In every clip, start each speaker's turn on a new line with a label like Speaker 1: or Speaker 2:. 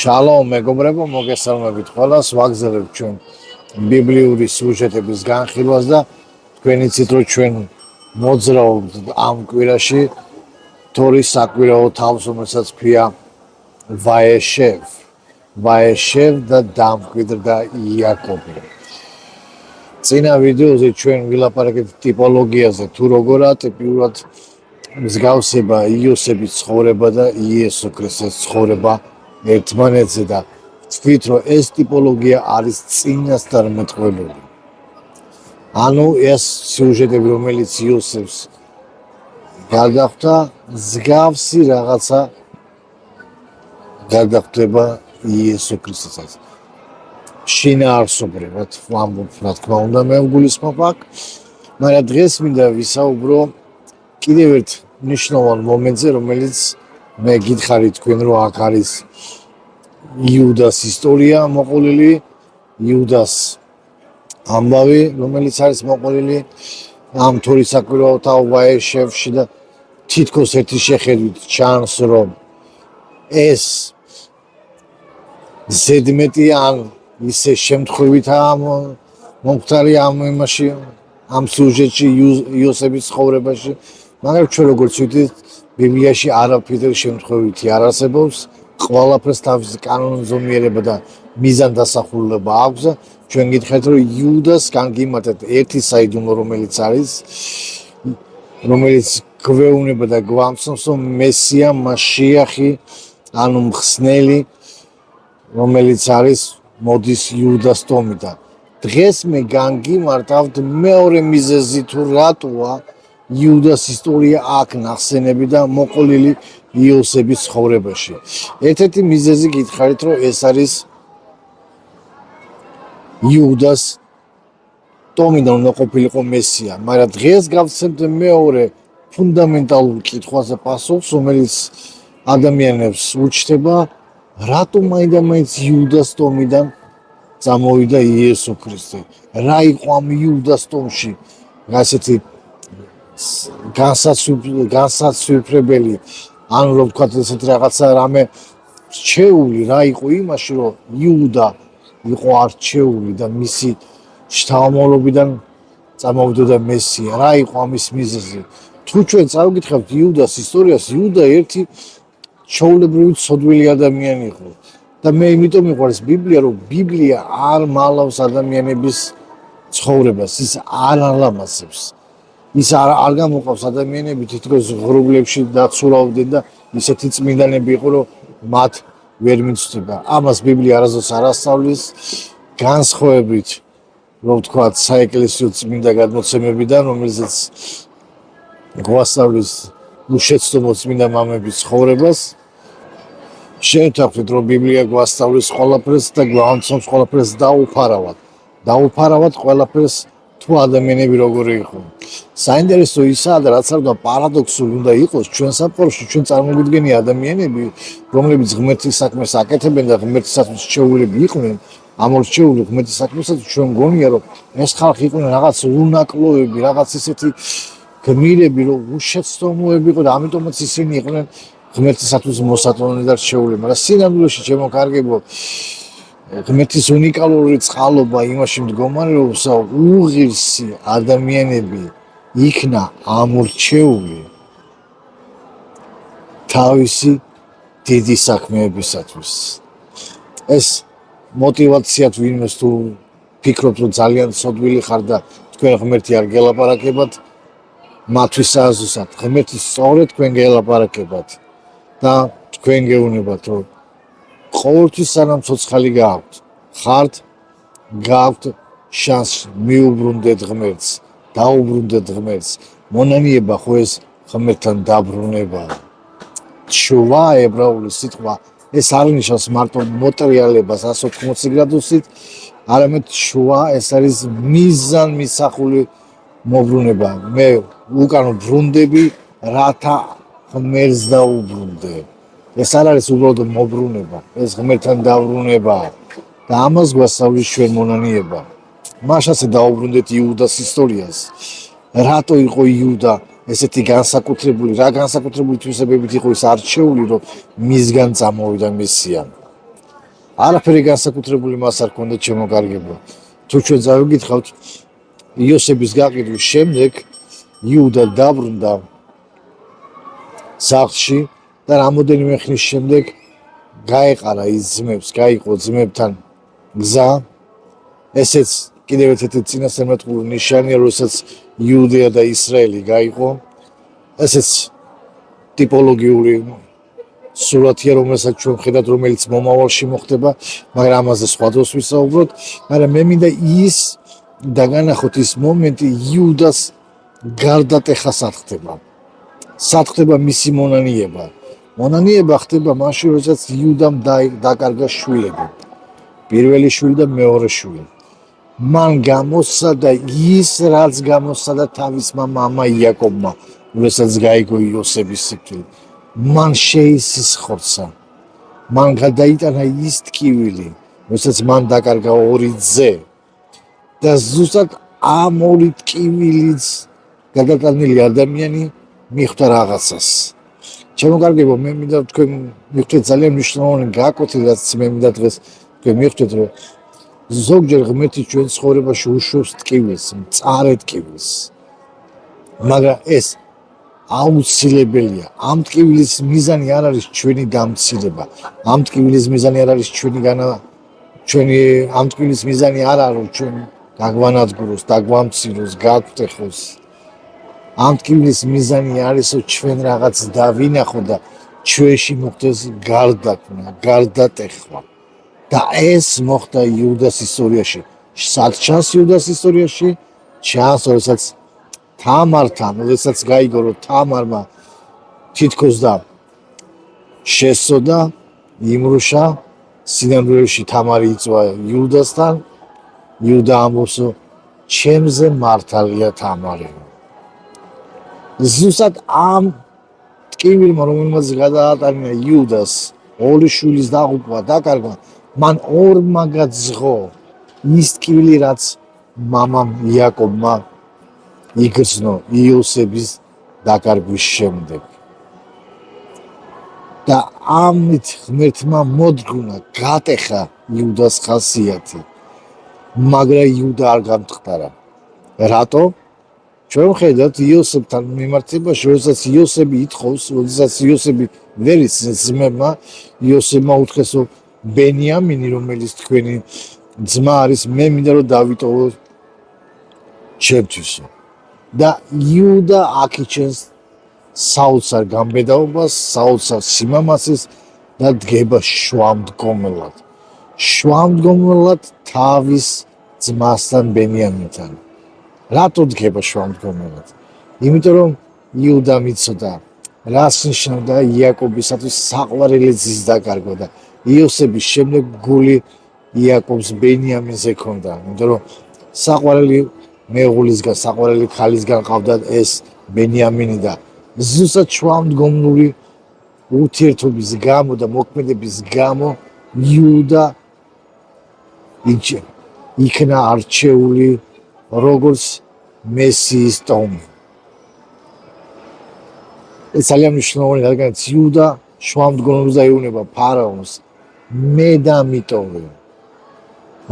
Speaker 1: შალომ მეგობრებო, მოგესალმებით ყველას, ვაგზავნებთ ჩვენ ბიბლიური სიუჟეტების განხილვას და თქვენ იცით, რომ ჩვენ მოძრაობთ ამ კვირაში თორის საკვირაო თავს, რომელსაც ქვია ვაეშევ და დამკვიდრდა იაკობი. წინა ვიდეოზე ჩვენ ვილაპარაკეთ ტიპოლოგიაზე, თუ როგორა ტიპიურად მსგავსება იოსების ცხოვრება და იესო ქრისტეს ცხოვრება ერთმანეთზე და ვთქვით, რომ ეს ტიპოლოგია არის წინასწარმეტყველური. ანუ ეს სიუჟეტები, რომელიც იოსებს გადახვდა, მსგავსი რაღაცა გადახვდება იესო ქრისტესაც. შინაარსობრივად ვამბობ, რა თქმა უნდა, მე ვგულისხმობ აქ, მაგრამ დღეს მინდა ვისაუბრო კიდევ ერთ მნიშვნელოვან მომენტზე, რომელიც მე გითხარით თქვენ, რომ აქ არის იუდას ისტორია მოყოლილი, იუდას ამბავი, რომელიც არის მოყოლილი ამ თორის საკვირაო თაო ვაეშევში და თითქოს ერთი შეხედვით ჩანს, რომ ეს ზედმეტი ან ისე შემთხვევითაა მომხდარი ამ იმაში, ამ სიუჟეტში, იოსების ცხოვრებაში, მაგრამ ჩვენ როგორც ვიტყვით, ბიბლიაში არაფერი შემთხვევითი არ არსებობს, ყველაფერს თავისი კანონზომიერება და მიზანდასახულება აქვს და ჩვენ გითხარით, რომ იუდას განგიმართეთ ერთი საიდუმლო, რომელიც გვეუბნება და გვამცნობს, რომ მესია მასიახი, ანუ მხსნელი, რომელიც არის მოდის იუდას ტომიდან. დღეს მე განგიმართავთ მეორე მიზეზი, თუ რატოა იუდას ისტორია აქ ნახსენები და მოყოლილი იოსების ცხოვრებაში. ერთ-ერთი მიზეზი გითხარით, რომ ეს არის იუდას ტომიდან უნდა ყოფილიყო მესია, მაგრამ დღეს გავცემთ მეორე ფუნდამენტალურ კითხვაზე პასუხს, რომელიც ადამიანებს უჩნდება, რატომ მაინდა-მაინც იუდას ტომიდან წამოვიდა იესო ქრისტე? რა იყო ამ იუდას ტომში ასეთი განსაცვიფრებელი, ანუ რომ ვთქვათ, ესეთი რაღაცა რამე რჩეული რა იყო იმაში, რომ იუდა იყო არჩეული და მისი შთამომავლობიდან წამოვიდოდა მესია. რა იყო ამის მიზეზი? თუ ჩვენ წავიკითხავთ იუდას ისტორიას, იუდა ერთი ჩვეულებრივი ცოდვილი ადამიანი იყო და მე იმიტომ მიყვარს ბიბლია, რომ ბიბლია არ მალავს ადამიანების ცხოვრებას, ის არ ალამაზებს. ის არ გამოყავს ადამიანები თითქოს ღრუბლებში დაცურავდნენ და ისეთი წმინდანები იყო, რომ მათ ვერ მიცდება. ამას ბიბლია არასდროს არ ასწავლის, განსხვავებით, რომ ვთქვათ, საეკლესიო წმინდა გადმოცემებიდან, რომელზეც გვასწავლის უშეცდომო წმინდა მამების ცხოვრებას. შევთანხმდით, რომ ბიბლია გვასწავლის ყველაფერს და გვამცნობს ყველაფერს დაუფარავად ყველაფერს, თუ ადამიანები როგორი იყო. საინტერესო ისაა და რაც არ უნდა პარადოქსული უნდა იყოს ჩვენ სამყაროში, ჩვენ წარმოგვიდგენია ადამიანები, რომლებიც ღმერთის საქმეს აკეთებენ და ღმერთისათვის რჩეულები იყვნენ, ამ რჩეული ღმერთის საქმესაც ჩვენ გონია, რომ ეს ხალხი იყვნენ რაღაც უნაკლოები, რაღაც ისეთი გმირები, რომ უშეცდომოები იყო და ამიტომაც ისინი იყვნენ ღმერთისათვის მოსატონი და რჩეული, მაგრამ სინამდვილეში ჩემო კარგებო, ღმერთის უნიკალური წყალობა იმაში მდგომარეობს, უღირსი ადამიანები იქნა ამორჩეული თავისი დიდი საქმეებისათვის. ეს მოტივაციათ ვინმეს თუ ფიქრობთ, რომ ძალიან ცოდვილი ხარ და თქვენ ღმერთი არ გელაპარაკებათ, მათთვის აზუსად, ღმერთი სწორედ თქვენ გელაპარაკებათ და თქვენ გეუბნებათ, რომ ყოველთვის სანამ ცოცხალი ხართ, გაქვთ შანსი მიუბრუნდეთ ღმერთს, დაუბრუნდეთ ღმერთს. მონანიება ხო ეს ღმერთთან დაბრუნებაა. შუვა ებრაული სიტყვა ეს არ ნიშნავს მარტო მოტრიალებას 180 გრადუსით, არამედ შუვა ეს არის მიზანმისახული მოbrunება. მე უკან ბრუნდები, რათა ღმერთს დაუბრუნდე. ეს არ არის უბრალოდ მოbrunება, ეს ღმერთთან დაბრუნებაა და ამას გვასწავლის ჩვენ მონანიება. მაშასე დაუბრუნდეთ იუდას ისტორიას. რატო იყო იუდა ესეთი განსაკუთრებული, რა განსაკუთრებული თვისებებით იყო ის არჩეული, რომ მისგან წამოვიდა მესია. არაფერი განსაკუთრებული მას არ ჰქონდა შემოგარგება. თუ ჩვენ წავიკითხავთ იოსების გაყიდვის შემდეგ იუდა დაბრუნდა სახლში და რამოდენიმე ხნის შემდეგ გაეყარა ის ძმებს, გაიყო ძმებთან გზა. ესეც კიდევ ერთ-ერთი წინასწარმეტყველო ნიშანია, როდესაც იუდეა და ისრაელი გაიყო. ესეც ტიპოლოგიური სურათია, რომელსაც ჩვენ ვხედავთ, რომელიც მომავალში მოხდება, მაგრამ ამაზე სხვა დროს ვისაუბროთ. მაგრამ მე მინდა ის დაგანახოთ ის მომენტი იუდას გარდატეხა სად ხდება მისი მონანიება. მონანიება ხდება მაშინ, როდესაც იუდამ დაკარგა შვილები. პირველი შვილი და მეორე შვილი. მან გამოსცადა ის, რაც გამოსცადა თავისმა მამა იაკობმა, როდესაც გაიგო იოსების სიკვდილი. მან შეისხორცა. მან გადაიტანა ის ტკივილი, როდესაც მან დაკარგა ორი ძე. და ზუსტად ამ ორი ტკივილიც გადატანილი ადამიანი მიხვდა რაღაცას. შემოგარგებო, მე მინდა თქვენ მიხვდეთ ძალიან მნიშვნელოვანი გაკვეთი, რაც მე მინდა დღეს თქვენ მიხვდეთ, რომ ზოგჯერ ღმერთი ჩვენ ცხოვრებაში უშვებს ტკივილს, მწარე ტკივილს. მაგრამ ეს აუცილებელია. ამ ტკივილის მიზანი არ არის ჩვენი დამცირება. ამ ტკივილის მიზანი არ არის ამ ტკივილის მიზანი არ არის რომ ჩვენ გაგვანადგუროს, დაგვამციროს, გავტეხოს. ამ ტკივილის მიზანი არის რომ ჩვენ რაღაც დავინახოთ და ჩვენში მოხდეს გარდაქმნა, გარდატეხვა. და ეს მოხდა იუდას ისტორიაში. სად ჩანს იუდას ისტორიაში? ჩანს, როდესაც თამართან, როდესაც გაიგო, რომ თამარმა თითქოს და შესწოდა, იმრუშა, სინამდვილეში თამარი იწვა იუდასთან. იუდა ამბობს, რომ ჩემზე მართალია თამარი. ზუსტად ამ ტკივილმა, რომელმაც გადაატანა იუდას ორი შვილის დაღუპვა, დაკარგვა, მან ორმა გაძღო ის ტკივილი, რაც მამამ იაკობმა იგრძნო იოსების დაკარგვის შემდეგ. და ამით ღმერთმა მოდგუნა, გატეხა იუდას ხასიათი. მაგრამ იუდა არ გამტყდარა. რატო? ჩვენ ვხედავთ იოსებთან მიმართებაში, როდესაც იოსები ითხოვს, როდესაც იოსები ვერ იცნეს ძმებმა, იოსებმა უთხრეს, რომ ბენიამინი, რომელიც თქვენი ძმა არის, მე მინდა რომ დავიტოვო ჩემთვისო. და იუდა აქიჩენს საოცარ გამბედაობას, საოცარ სიმამაცეს და დგება შვამდგომლად. შვამდგომლად თავის ძმასთან ბენიამინთან. რატო დგება შვამდგომლად? იმიტომ რომ იუდამ იცოდა, რას ნიშნავდა იაკობისათვის საყვარელი ძის დაკარგვა და იოსების შემდეგ გული იაკობს ბენიამინს ექონდა. იმიტომ რომ საყვარელი მეუღლისგან, საყვარელი ქალისგან ყავდა ეს ბენიამინი და ზუსტად შვამდგომლური ურთიერთობის გამო და მოქმედების გამო იუდა იქნა არჩეული როგორც მესიის ტომი. ეს ძალიან მნიშვნელოვანი, რადგან იუდა შვამდგომლობს და ეუბნება ფარაონს, მე დამიტოვე,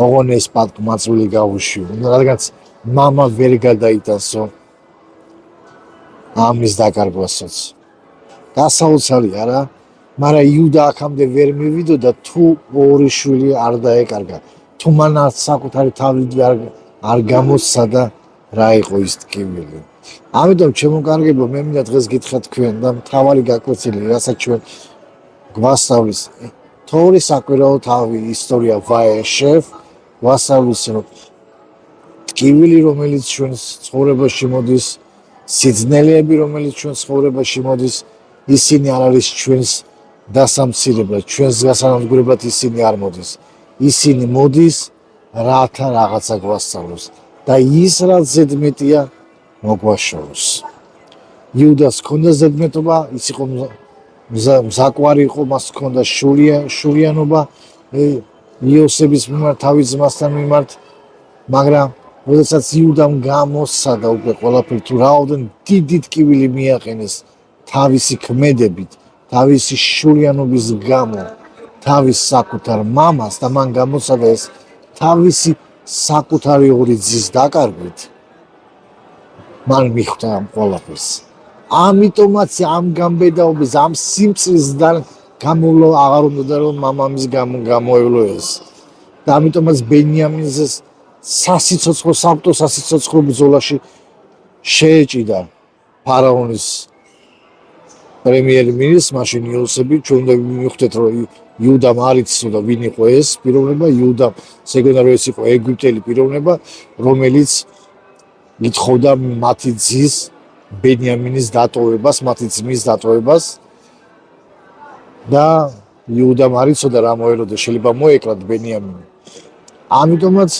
Speaker 1: ოღონ ეს პატმაწვილი გავუშვი, რადგან მამა ვერ გადაიტანსო ამის დაკარგვასაც. გასაოცარი არა, მაგრამ იუდა აქამდე ვერ მივიდოდა თუ ორი შვილი არ დაეკარგა, თუ მან საკუთარი თავი არ გამოსცადა რა იყო ის ტკივილი. ამიტომ შემოგარგებო, მე მინდა დღეს გითხრათ თქვენ და მთავარი გაკვეთილი, რასაც ჩვენ გვასწავლის თორი საკვირაო თავი ისტორია ვაეშევ, გვასწავლის რომ ტკივილი, რომელიც ჩვენ ცხოვრებაში მოდის, სიძნელეები, რომელიც ჩვენ ცხოვრებაში მოდის, ისინი არ არის ჩვენს დასამცირებლად, ჩვენს გასანადგურებლად ისინი არ მოდის. ისინი მოდის რათა რაღაცა გვასწავლოს და ის რაც ზედმეტია მოგვაშოროს. იუდას ჰქონდა ზედმეტობა, ის იყო მზაკვარი იყო, მას ჰქონდა შურიანობა იოსების მიმართ, თავის ძმასთან მიმართ, მაგრამ როდესაც იუდამ გამოსცადა უკვე ყველაფერი თუ რაოდენ დიდი ტკივილი მიაყენეს თავისი ქმედებით, თავისი შულიანობის გამო, თავის საკუთარ მამას და მან გამოსცადა ეს თავისი საკუთარი ორი ძის დაკარგვით, მან მიხვდა ამ ყველაფერს. ამიტომაც ამ გამბედაობის, ამ სიმწრისგან გამოვლა აღარ უნდა რომ მამამის გამოევლო ეს. და ამიტომაც ბენიამინს ეს სასიცოცხლო საბჭო სასიცოცხლო ბრძოლაში შეეჭიდა ფარაონის პრემიერ-მინისტრს მაშინ იოსები. ჩვენ უნდა მივხვდეთ რომ იუდამ არ იცოდა ვინ იყო ეს პიროვნება. იუდამ ზეგონა რომ ეს იყო ეგვიპტელი პიროვნება, რომელიც ითხოვდა მათი ძის ბენიამინის დატოვებას, მათი ძმის დატოვებას და იუდამ არ იცოდა რა მოელოდა, შეიძლება მოეკლათ ბენიამინი. ამიტომაც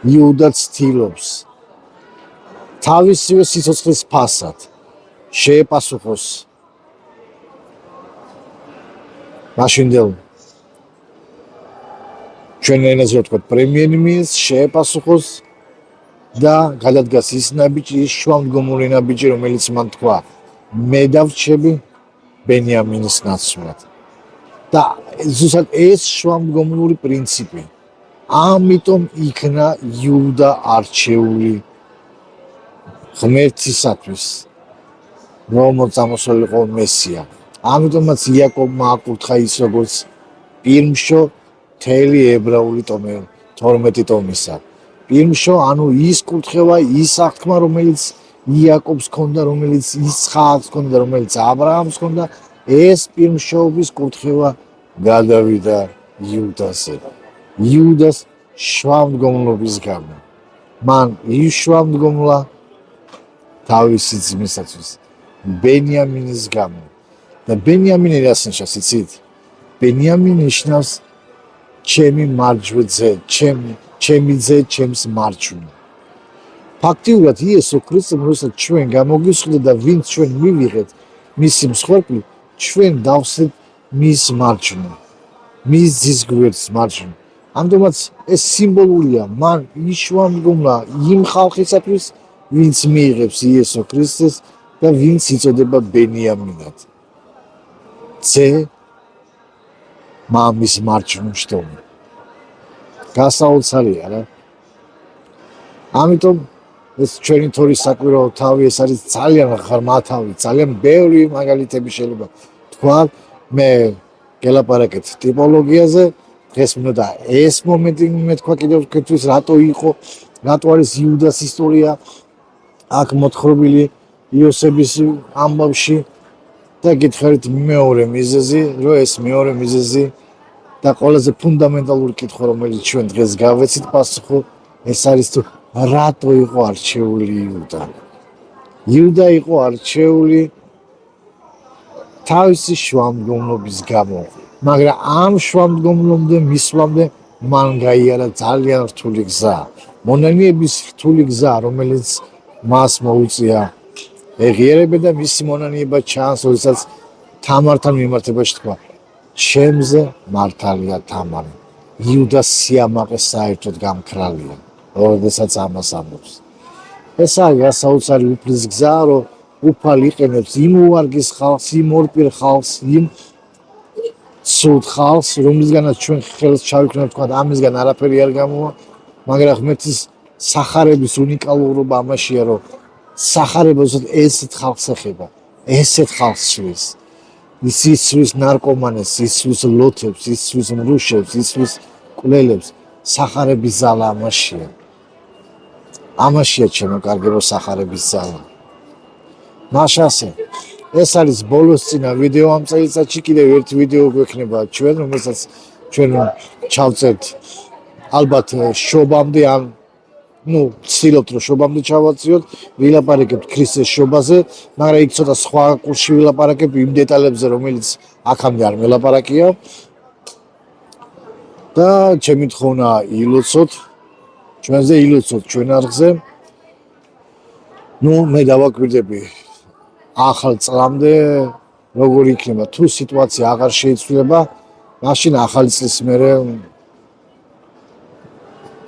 Speaker 1: იუდა ცდილობს თავისივე სიცოცხლის ფასად შეეპასუხოს მაშინდელ ჩვენ ენაზე ვთქვათ პრემიერ-მინისტრს, შეეპასუხოს და გადადგას ის ნაბიჯი, ის შუამდგომური ნაბიჯი, რომელიც მან თქვა მე დავრჩები ბენიამინის ნაცვლად. და ზუსტად ეს შუამდგომური პრინციპი, ამიტომ იქნა იუდა არჩეული ღმერთისათვის, რომ მოწამოსულიყო მესია. ამიტომაც იაკობმა აკურთხა ის როგორც პირმშო მთელი ებრაული ტომი 12 ტომისა. პირმშო, ანუ ის კურთხევა, ის აღთქმა, რომელიც იაკობს ჰქონდა, რომელიც ისხაკს ჰქონდა, რომელიც აბრაამს ჰქონდა, ეს პირმშოობის კურთხევა გადავიდა იუდაზე. იუდას შუამდგომლობის გამო. მან იშუამდგომლა თავისი ძმისათვის, ბენიამინის გამო. და ბენიამინი რას ნიშნავს, იცით? ბენიამინი ნიშნავს ჩემი მარჯვე, ჩემი ძე, ჩემს მარჯვნივ. ფაქტიურად იესო ქრისტემ როდესაც ჩვენ გამოგისხდით და ვინც ჩვენ მივიღეთ მისი მსხვერპლი, ჩვენ დავსვით მის მარჯვნივ, მის ძის გვერდს მარჯვნივ. ამიტომაც ეს სიმბოლურია, მან იშუამდგომლა იმ ხალხისათვის, ვინც მიიღებს იესო ქრისტეს და ვინც იწოდება ბენიამინად. ძე მამის მარჯვნივ შტომი. გასაოცარია რა. ამიტომ ეს ჩვენი თორის საკვირაო თავი, ეს არის ძალიან ღრმა თავი, ძალიან ბევრი მაგალითები შეიძლება თქვა. მე გელაპარაკეთ ტიპოლოგიაზე, დღეს მინდა ეს მომენტი მეთქვა კიდევ თქვენთვის, რატო იყო, რატო არის იუდას ისტორია აქ მოთხრობილი იოსების ამბავში და გითხარით მეორე მიზეზი, რომ ეს მეორე მიზეზი და ყველაზე ფუნდამენტალური კითხვა, რომელიც ჩვენ დღეს გავეცით პასუხი, ეს არის თუ რატო იყო არჩეული იუდა. იუდა იყო არჩეული თავისი შუამდგომლობის გამო, მაგრამ ამ შუამდგომლობამდე მისვლამდე მან გაიარა ძალიან რთული გზა. მონანიების რთული გზა, რომელიც მას მოუწია ეღიარება და მისი მონანიება ჩანს, როდესაც თამართან მიმართებაში თქვა, ჩემზე მართალია თამარი. იუდას სიამაყე საერთოდ გამქრალია, როდესაც ამას ამბობს. ესაა გასაოცარი უფლის გზა, რომ უფალი იყენებს იმ უვარგის ხალხს, იმ ორპირ ხალხს, იმ ცუდ ხალხს, რომლისგანაც ჩვენ ხელს ჩავიქნევთ, თქვა, ამისგან არაფერი არ გამოვა, მაგრამ ღმერთის სახარების უნიკალურობა ამაშია, რომ სახარება ესეთ ხალხს ეხება, ესეთ ხალხს შლის. ის იცვლის ნარკომანეს, იცვლის ლოთებს, იცვლის მრუშებს, იცვლის კვლელებს. სახარების ზალა ამაშია. ამაშია ჩემო კარგებო სახარების ზალა. მაშასე ეს არის ბოლოს წინა ვიდეო ამ წელიწადში, კიდევ ერთ ვიდეო გვექნება ჩვენ, რომელსაც ჩვენ ჩავწერთ ალბათ შობამდე, ან ვცდილობთ რომ შობამდე ჩავაწიოთ, ვილაპარაკებთ ქრისტეს შობაზე, მაგრამ იქ ცოტა სხვა კურსში ვილაპარაკებ იმ დეტალებზე, რომელიც აქამდე არ ველაპარაკია. და ჩემი თხოვნა ილოცოთ, ჩვენზე ილოცოთ ჩვენ არხზე. მე დავაკვირდები ახალ წლამდე როგორ იქნება, თუ სიტუაცია აღარ შეიცვლება, მაშინ ახალი წლის მერე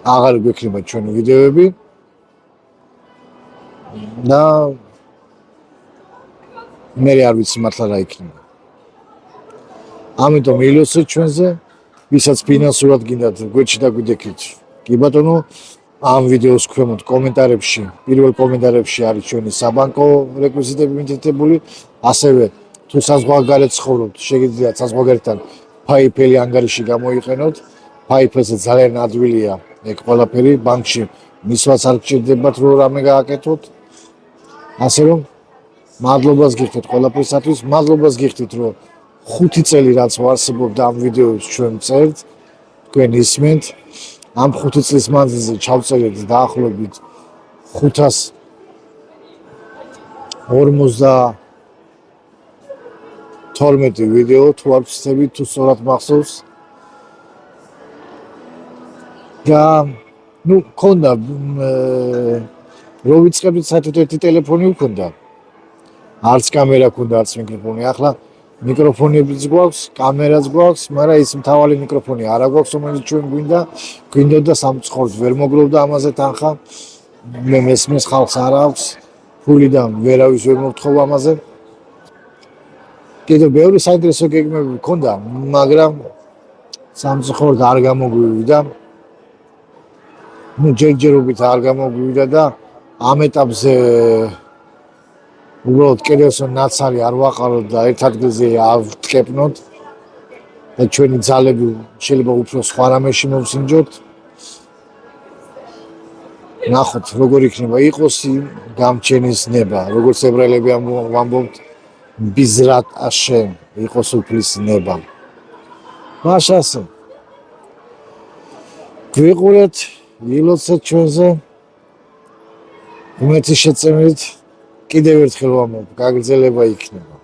Speaker 1: აღარ გვექნება ჩვენი ვიდეოები და მე არ ვიცი მართლა რა იქნება. ამიტომ ილოცეთ ჩვენზე, ვისაც ფინანსურად გინდათ გვერდში დაგვიდექით. კი ბატონო, ამ ვიდეოს ქვემოთ კომენტარებში, პირველ კომენტარებში არის ჩვენი საბანკო რეკვიზიტები მითითებული, ასევე თუ საზღვარგარეთ ცხოვრობთ, შეგიძლიათ საზღვარგარეთთან PayPal ანგარიში გამოიყენოთ. PayPal-ზე ძალიან ადვილია ეგ ყველაფერი, ბანკში მისვლაც არ გჭირდებათ რომ რამე გააკეთოთ. ასე რომ მადლობას გიხდით ყველაფრისათვის, მადლობას გიხდით რომ 5 წელი რაც ვარსებობთ ამ ვიდეოს ჩვენ წერთ, თქვენ ისმენთ. ამ 5 წლის მანძილზე ჩავწერეთ დაახლოებით 552 ვიდეო, თუ არ ვცდებით, თუ სწორად მახსოვს. და ნუ მქონდა რო ვიწყებდით საერთოდ ერთი ტელეფონი მქონდა. არც კამერა მქონდა, არც მიკროფონი. ახლა მიკროფონებიც გვაქვს, კამერაც გვაქვს, მაგრამ ის მთავარი მიკროფონი არა გვაქვს, რომელიც ჩვენ გვინდოდა სამწუხაროდ ვერ მოგროვდა ამაზე თანხა. მე მესმის ხალხს არ აქვს ფული და ვერავის ვერ მომთხოვ ამაზე. კიდევ ბევრი საინტერესო გეგმები მქონდა, მაგრამ სამწუხაროდ არ გამოგვივიდა. ნუ ჯერჯერობით არ გამოგვივიდა და ამ ეტაპზე უბრალოდ კიდევ ნაცარი არ ვაყაროთ და ერთ ადგილზე ავტკეპნოთ და ჩვენი ძალები შეიძლება უფრო სხვა რამეში მოვსინჯოთ. ნახოთ როგორ იქნება იყოს გამჩენის ნება, როგორც ებრაელები ამბობთ ბიზრატ აშემ, იყოს უფლის ნება. მაშასე გვიყურეთ, ილოცეთ ჩვენზე, უმეტის შეწემით კიდევ ერთხელ ვამბობ, გაგრძელება იქნება.